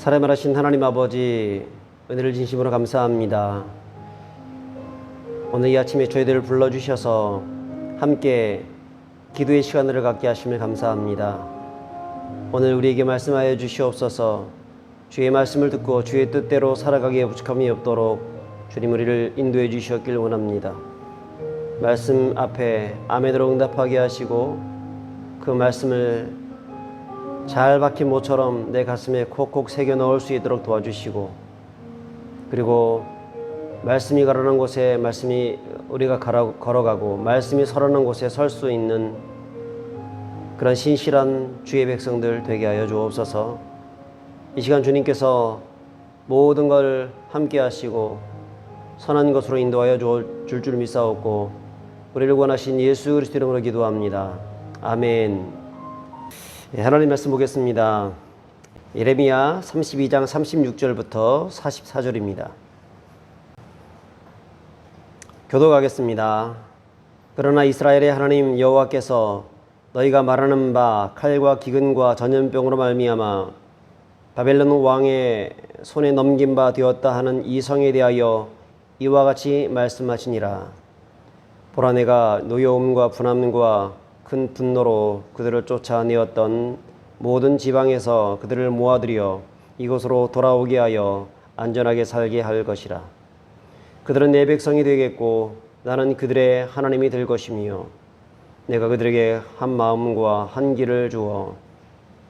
살아말하신 하나님 아버지, 은혜를 진심으로 감사합니다. 오늘 이 아침에 저희들을 불러주셔서 함께 기도의 시간을 갖게 하심을 감사합니다. 오늘 우리에게 말씀하여 주시옵소서. 주의 말씀을 듣고 주의 뜻대로 살아가기에 부족함이 없도록 주님 우리를 인도해 주시었길 원합니다. 말씀 앞에 아멘으로 응답하게 하시고 그 말씀을 잘 박힌 모처럼 내 가슴에 콕콕 새겨 넣을 수 있도록 도와주시고, 그리고 말씀이 가라는 곳에 말씀이 우리가 걸어가고 말씀이 서라는 곳에 설 수 있는 그런 신실한 주의 백성들 되게 하여 주옵소서. 이 시간 주님께서 모든 걸 함께 하시고 선한 것으로 인도하여 줄 믿사옵고 우리를 원하신 예수 그리스도 이름으로 기도합니다. 아멘. 하나님 말씀 보겠습니다. 예레미야 32장 36절부터 44절입니다. 교독하겠습니다. 그러나 이스라엘의 하나님 여호와께서 너희가 말하는 바 칼과 기근과 전염병으로 말미암아 바벨론 왕의 손에 넘긴 바 되었다 하는 이 성에 대하여 이와 같이 말씀하시니라. 보라, 내가 노여움과 분함과 큰 분노로 그들을 쫓아내었던 모든 지방에서 그들을 모아들여 이곳으로 돌아오게 하여 안전하게 살게 할 것이라. 그들은 내 백성이 되겠고 나는 그들의 하나님이 될 것이며 내가 그들에게 한 마음과 한 길을 주어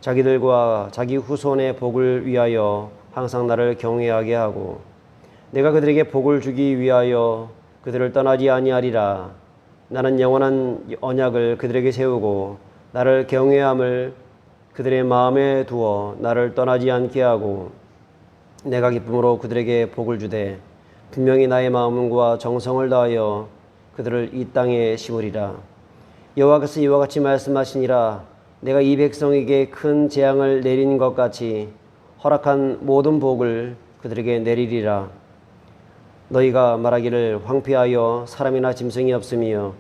자기들과 자기 후손의 복을 위하여 항상 나를 경외하게 하고 내가 그들에게 복을 주기 위하여 그들을 떠나지 아니하리라. 나는 영원한 언약을 그들에게 세우고 나를 경외함을 그들의 마음에 두어 나를 떠나지 않게 하고 내가 기쁨으로 그들에게 복을 주되 분명히 나의 마음과 정성을 다하여 그들을 이 땅에 심으리라. 여호와께서 이와 같이 말씀하시니라. 내가 이 백성에게 큰 재앙을 내린 것 같이 허락한 모든 복을 그들에게 내리리라. 너희가 말하기를 황폐하여 사람이나 짐승이 없으며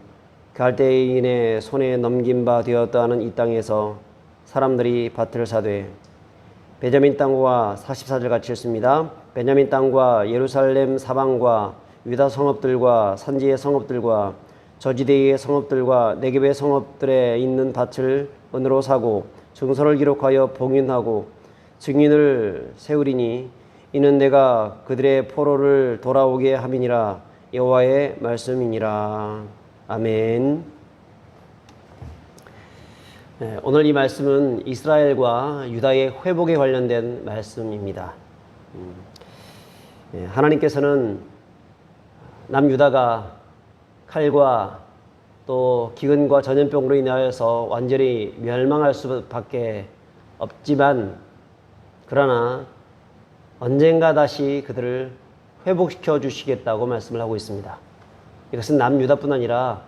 갈대인의 손에 넘긴 바 되었다 하는 이 땅에서 사람들이 밭을 사되 베냐민 땅과 44절 같이 읽습니다. 베냐민 땅과 예루살렘 사방과 유다 성읍들과 산지의 성읍들과 저지대의 성읍들과 네겝의 성읍들에 있는 밭을 은으로 사고 증서를 기록하여 봉인하고 증인을 세우리니 이는 내가 그들의 포로를 돌아오게 함이니라. 여호와의 말씀이니라. 아멘. 오늘 이 말씀은 이스라엘과 유다의 회복에 관련된 말씀입니다. 하나님께서는 남유다가 칼과 또 기근과 전염병으로 인하여서 완전히 멸망할 수밖에 없지만, 그러나 언젠가 다시 그들을 회복시켜 주시겠다고 말씀을 하고 있습니다. 이것은 남유다뿐 아니라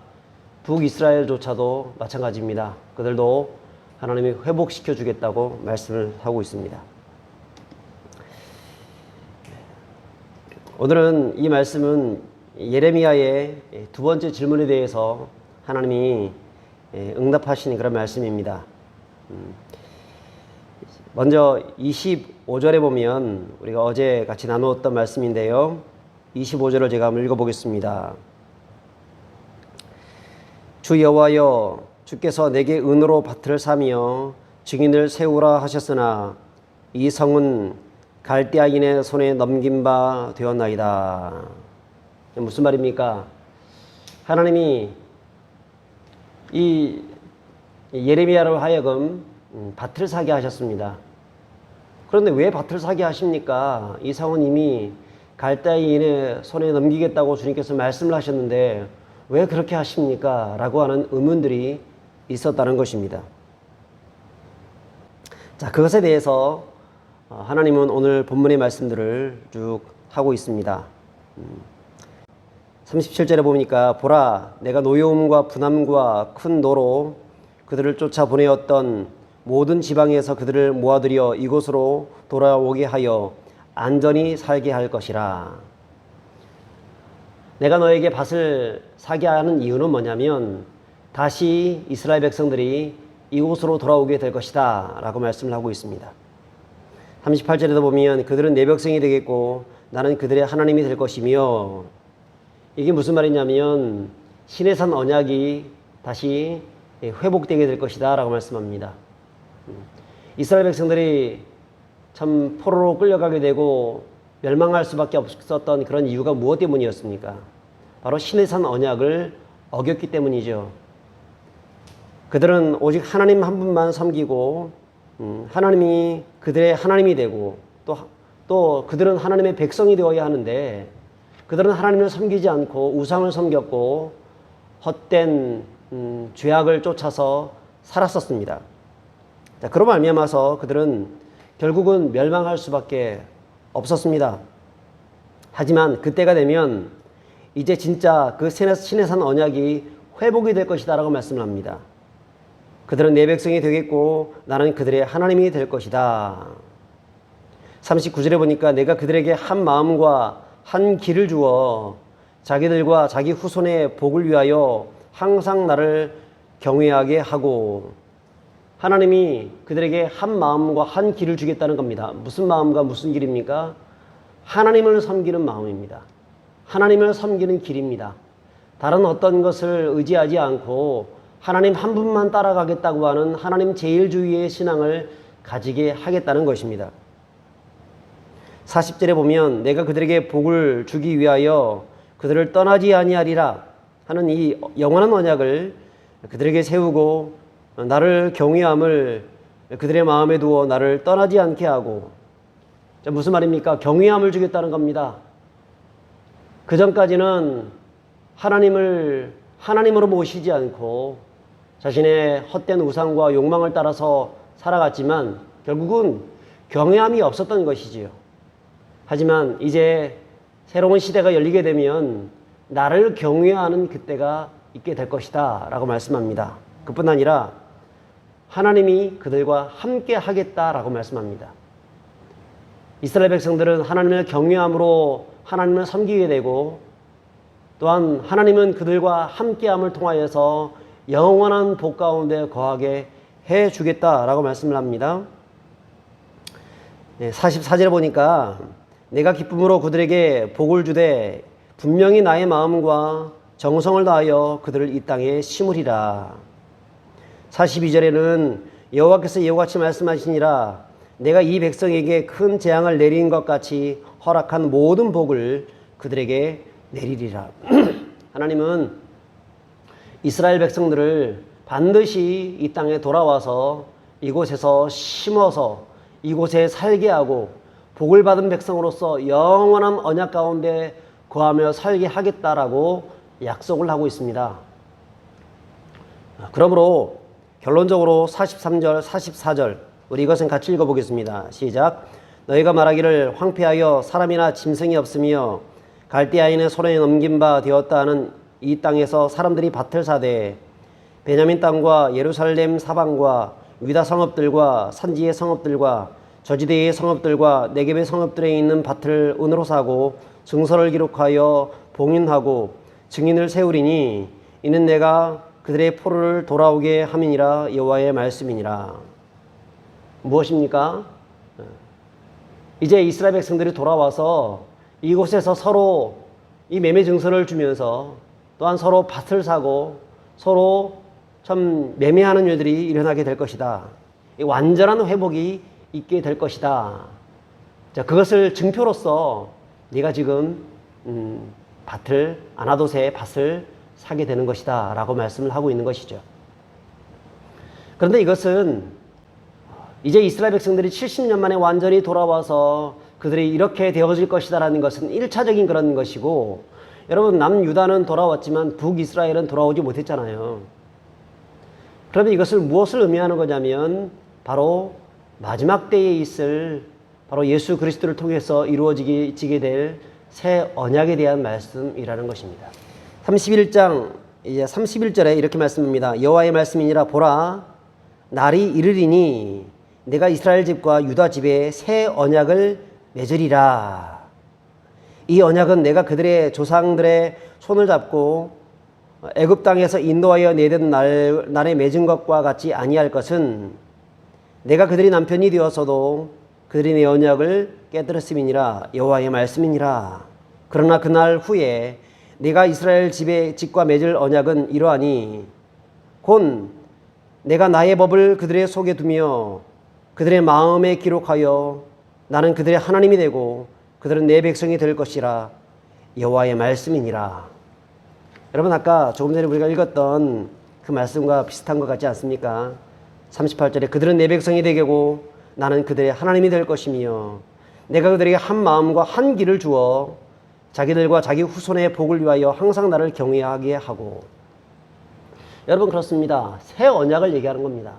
북이스라엘조차도 마찬가지입니다. 그들도 하나님이 회복시켜 주겠다고 말씀을 하고 있습니다. 오늘은 이 말씀은 예레미야의 두 번째 질문에 대해서 하나님이 응답하시는 그런 말씀입니다. 먼저 25절에 보면 우리가 어제 같이 나누었던 말씀인데요. 25절을 제가 한번 읽어보겠습니다. 주 여호와여, 주께서 내게 은으로 밭을 사며 증인을 세우라 하셨으나 이 성은 갈대아인의 손에 넘긴 바 되었나이다. 무슨 말입니까? 하나님이 이 예레미야로 하여금 밭을 사게 하셨습니다. 그런데 왜 밭을 사게 하십니까? 이 성은 이미 갈대아인의 손에 넘기겠다고 주님께서 말씀을 하셨는데 왜 그렇게 하십니까? 라고 하는 의문들이 있었다는 것입니다. 자, 그것에 대해서 하나님은 오늘 본문의 말씀들을 쭉 하고 있습니다. 37절에 보니까 보라, 내가 노여움과 분함과 큰 노로 그들을 쫓아보내었던 모든 지방에서 그들을 모아들여 이곳으로 돌아오게 하여 안전히 살게 할 것이라. 내가 너에게 밭을 사게 하는 이유는 뭐냐면 다시 이스라엘 백성들이 이곳으로 돌아오게 될 것이다 라고 말씀을 하고 있습니다. 38절에도 보면 그들은 내 백성이 되겠고 나는 그들의 하나님이 될 것이며, 이게 무슨 말이냐면 신의 산 언약이 다시 회복되게 될 것이다 라고 말씀합니다. 이스라엘 백성들이 참 포로로 끌려가게 되고 멸망할 수밖에 없었던 그런 이유가 무엇 때문이었습니까? 바로 신의 산 언약을 어겼기 때문이죠. 그들은 오직 하나님 한 분만 섬기고 하나님이 그들의 하나님이 되고 또 그들은 하나님의 백성이 되어야 하는데, 그들은 하나님을 섬기지 않고 우상을 섬겼고 헛된 죄악을 쫓아서 살았었습니다. 자, 그로 말미암아서 그들은 결국은 멸망할 수밖에 없었습니다. 하지만 그때가 되면 이제 진짜 그 신의 산 언약이 회복이 될 것이다 라고 말씀을 합니다. 그들은 내 백성이 되겠고 나는 그들의 하나님이 될 것이다. 39절에 보니까 내가 그들에게 한 마음과 한 길을 주어 자기들과 자기 후손의 복을 위하여 항상 나를 경외하게 하고, 하나님이 그들에게 한 마음과 한 길을 주겠다는 겁니다. 무슨 마음과 무슨 길입니까? 하나님을 섬기는 마음입니다. 하나님을 섬기는 길입니다. 다른 어떤 것을 의지하지 않고 하나님 한 분만 따라가겠다고 하는 하나님 제일주의의 신앙을 가지게 하겠다는 것입니다. 40절에 보면 내가 그들에게 복을 주기 위하여 그들을 떠나지 아니하리라 하는 이 영원한 언약을 그들에게 세우고 나를 경외함을 그들의 마음에 두어 나를 떠나지 않게 하고, 무슨 말입니까? 경외함을 주겠다는 겁니다. 그 전까지는 하나님을 하나님으로 모시지 않고 자신의 헛된 우상과 욕망을 따라서 살아갔지만 결국은 경외함이 없었던 것이지요. 하지만 이제 새로운 시대가 열리게 되면 나를 경외하는 그때가 있게 될 것이다 라고 말씀합니다. 그뿐 아니라 하나님이 그들과 함께 하겠다라고 말씀합니다. 이스라엘 백성들은 하나님을 경외함으로 하나님을 섬기게 되고, 또한 하나님은 그들과 함께함을 통하여서 영원한 복 가운데 거하게 해주겠다라고 말씀을 합니다. 44절에 보니까 내가 기쁨으로 그들에게 복을 주되 분명히 나의 마음과 정성을 다하여 그들을 이 땅에 심으리라. 42절에는 여호와께서 이와같이 말씀하시니라. 내가 이 백성에게 큰 재앙을 내린 것 같이 허락한 모든 복을 그들에게 내리리라. 하나님은 이스라엘 백성들을 반드시 이 땅에 돌아와서 이곳에서 심어서 이곳에 살게 하고 복을 받은 백성으로서 영원한 언약 가운데 거하며 살게 하겠다라고 약속을 하고 있습니다. 그러므로 결론적으로 43절, 44절 우리 이것은 같이 읽어보겠습니다. 시작. 너희가 말하기를 황폐하여 사람이나 짐승이 없으며 갈대아인의 손에 넘긴 바 되었다 하는 이 땅에서 사람들이 밭을 사되 베냐민 땅과 예루살렘 사방과 유다 성읍들과 산지의 성읍들과 저지대의 성읍들과 네겝의 성읍들에 있는 밭을 은으로 사고 증서를 기록하여 봉인하고 증인을 세우리니 이는 내가 그들의 포로를 돌아오게 함이니라. 여호와의 말씀이니라. 무엇입니까? 이제 이스라엘 백성들이 돌아와서 이곳에서 서로 이 매매 증서를 주면서 또한 서로 밭을 사고 서로 참 매매하는 일들이 일어나게 될 것이다. 완전한 회복이 있게 될 것이다. 자, 그것을 증표로서 네가 지금 밭을 아나돗의 밭을 사게 되는 것이다 라고 말씀을 하고 있는 것이죠. 그런데 이것은 이제 이스라엘 백성들이 70년 만에 완전히 돌아와서 그들이 이렇게 되어질 것이다 라는 것은 1차적인 그런 것이고, 여러분 남유다는 돌아왔지만 북이스라엘은 돌아오지 못했잖아요. 그러면 이것을 무엇을 의미하는 거냐면 바로 마지막 때에 있을 바로 예수 그리스도를 통해서 이루어지게 될 새 언약에 대한 말씀이라는 것입니다. 31장 이제 31절에 이렇게 말씀합니다. 여호와의 말씀이니라. 보라 날이 이르리니 내가 이스라엘 집과 유다 집에 새 언약을 맺으리라. 이 언약은 내가 그들의 조상들의 손을 잡고 애굽 땅에서 인도하여 내던 날에 맺은 것과 같지 아니할 것은 내가 그들이 남편이 되었어도 그들이 내 언약을 깨뜨렸음이니라. 여호와의 말씀이니라. 그러나 그날 후에 내가 이스라엘 집과 맺을 언약은 이러하니 곧 내가 나의 법을 그들의 속에 두며 그들의 마음에 기록하여 나는 그들의 하나님이 되고 그들은 내 백성이 될 것이라. 여호와의 말씀이니라. 여러분, 아까 조금 전에 우리가 읽었던 그 말씀과 비슷한 것 같지 않습니까? 38절에 그들은 내 백성이 되고 나는 그들의 하나님이 될 것이며 내가 그들에게 한 마음과 한 길을 주어 자기들과 자기 후손의 복을 위하여 항상 나를 경외하게 하고. 여러분, 그렇습니다. 새 언약을 얘기하는 겁니다.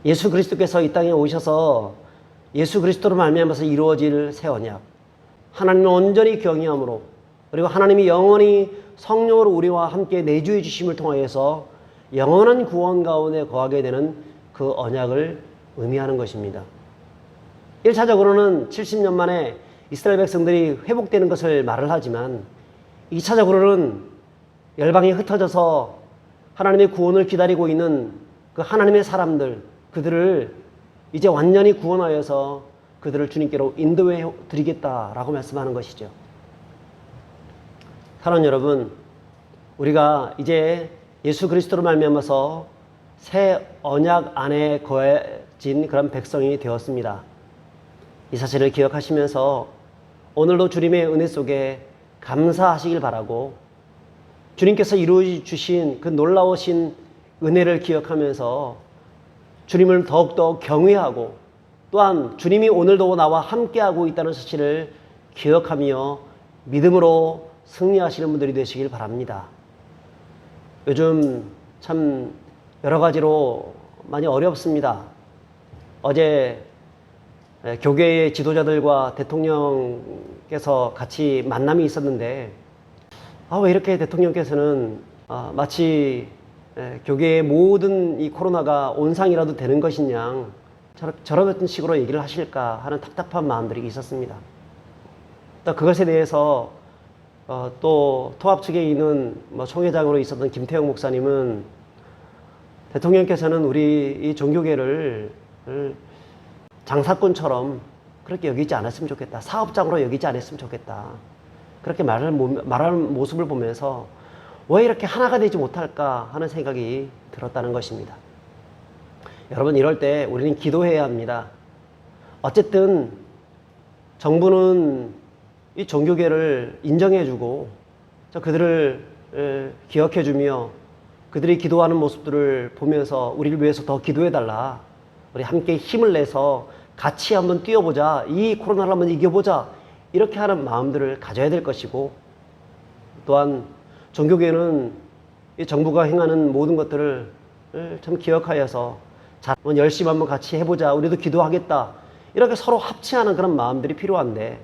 예수 그리스도께서 이 땅에 오셔서 예수 그리스도로 말미암아서 이루어질 새 언약, 하나님을 온전히 경외함으로, 그리고 하나님이 영원히 성령으로 우리와 함께 내주해 주심을 통하여서 영원한 구원 가운데 거하게 되는 그 언약을 의미하는 것입니다. 1차적으로는 70년 만에 이스라엘 백성들이 회복되는 것을 말을 하지만 2차적으로는 열방이 흩어져서 하나님의 구원을 기다리고 있는 그 하나님의 사람들, 그들을 이제 완전히 구원하여서 그들을 주님께로 인도해 드리겠다라고 말씀하는 것이죠. 사랑하는 여러분, 우리가 이제 예수 그리스도로 말미암아서 새 언약 안에 거해진 그런 백성이 되었습니다. 이 사실을 기억하시면서 오늘도 주님의 은혜 속에 감사하시길 바라고, 주님께서 이루어 주신 그 놀라우신 은혜를 기억하면서 주님을 더욱더 경외하고, 또한 주님이 오늘도 나와 함께하고 있다는 사실을 기억하며 믿음으로 승리하시는 분들이 되시길 바랍니다. 요즘 참 여러 가지로 많이 어렵습니다. 어제 교계의 지도자들과 대통령께서 같이 만남이 있었는데, 왜 이렇게 대통령께서는 마치 교계의 모든 이 코로나가 온상이라도 되는 것이냐, 저런 식으로 얘기를 하실까 하는 답답한 마음들이 있었습니다. 또 그것에 대해서 또 토합 측에 있는 총회장으로 있었던 김태형 목사님은 대통령께서는 우리 이 종교계를 장사꾼처럼 그렇게 여기지 않았으면 좋겠다. 사업장으로 여기지 않았으면 좋겠다. 그렇게 말하는 모습을 보면서 왜 이렇게 하나가 되지 못할까 하는 생각이 들었다는 것입니다. 여러분, 이럴 때 우리는 기도해야 합니다. 어쨌든 정부는 이 종교계를 인정해주고 그들을 기억해주며 그들이 기도하는 모습들을 보면서 우리를 위해서 더 기도해달라. 우리 함께 힘을 내서 같이 한번 뛰어보자. 이 코로나를 한번 이겨보자. 이렇게 하는 마음들을 가져야 될 것이고, 또한 종교계는 이 정부가 행하는 모든 것들을 참 기억하여서 자, 열심히 한번 같이 해보자. 우리도 기도하겠다. 이렇게 서로 합치하는 그런 마음들이 필요한데,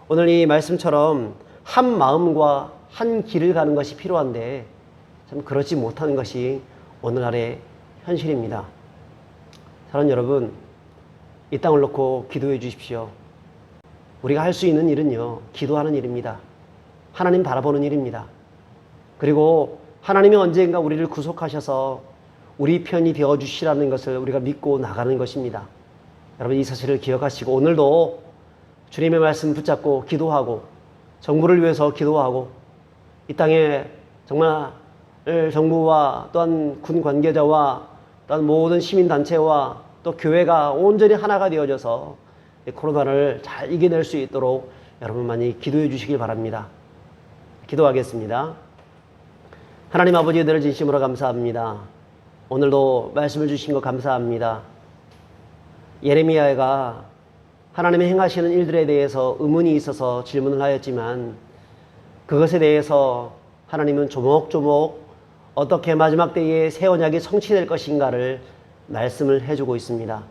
오늘 이 말씀처럼 한 마음과 한 길을 가는 것이 필요한데 참 그렇지 못하는 것이 오늘날의 현실입니다. 사랑하는 여러분, 이 땅을 놓고 기도해 주십시오. 우리가 할 수 있는 일은요, 기도하는 일입니다. 하나님 바라보는 일입니다. 그리고 하나님이 언젠가 우리를 구속하셔서 우리 편이 되어주시라는 것을 우리가 믿고 나가는 것입니다. 여러분, 이 사실을 기억하시고 오늘도 주님의 말씀 붙잡고 기도하고 정부를 위해서 기도하고 이 땅에 정말 정부와 또한 군 관계자와 또한 모든 시민단체와 또 교회가 온전히 하나가 되어져서 코로나를 잘 이겨낼 수 있도록 여러분 많이 기도해 주시길 바랍니다. 기도하겠습니다. 하나님 아버지, 늘 진심으로 감사합니다. 오늘도 말씀을 주신 것 감사합니다. 예레미야가 하나님이 행하시는 일들에 대해서 의문이 있어서 질문을 하였지만 그것에 대해서 하나님은 조목조목 어떻게 마지막 때에 새 언약이 성취될 것인가를 말씀을 해주고 있습니다.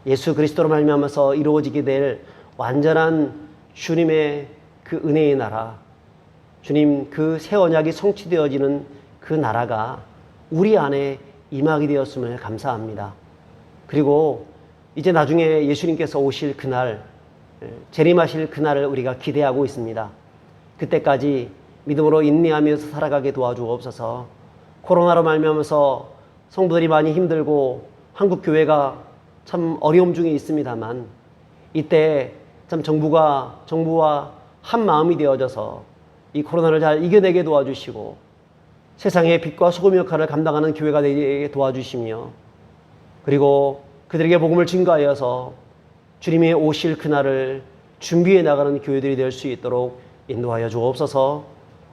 예수 그리스도로 말미암아서 이루어지게 될 완전한 주님의 그 은혜의 나라, 주님 그 새 언약이 성취되어지는 그 나라가 우리 안에 임하게 되었음을 감사합니다. 그리고 이제 나중에 예수님께서 오실 그날, 재림하실 그날을 우리가 기대하고 있습니다. 그때까지 믿음으로 인내하면서 살아가게 도와주옵소서. 코로나로 말미암아서 성도들이 많이 힘들고 한국 교회가 참 어려움 중에 있습니다만 이때 참 정부와 한 마음이 되어져서 이 코로나를 잘 이겨내게 도와주시고 세상의 빛과 소금 역할을 감당하는 교회가 되게 도와주시며 그리고 그들에게 복음을 증거하여서 주님의 오실 그날을 준비해 나가는 교회들이 될 수 있도록 인도하여 주옵소서.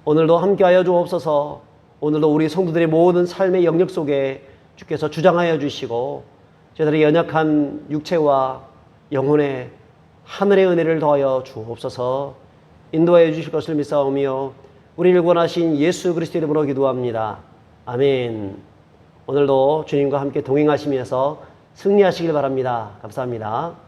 오늘도 함께하여 주옵소서. 오늘도 우리 성도들의 모든 삶의 영역 속에 주께서 주장하여 주시고 저희들의 연약한 육체와 영혼에 하늘의 은혜를 더하여 주옵소서. 인도하여 주실 것을 믿사오며 우리를 구원하신 예수 그리스도 이름으로 기도합니다. 아멘. 오늘도 주님과 함께 동행하시면서 승리하시길 바랍니다. 감사합니다.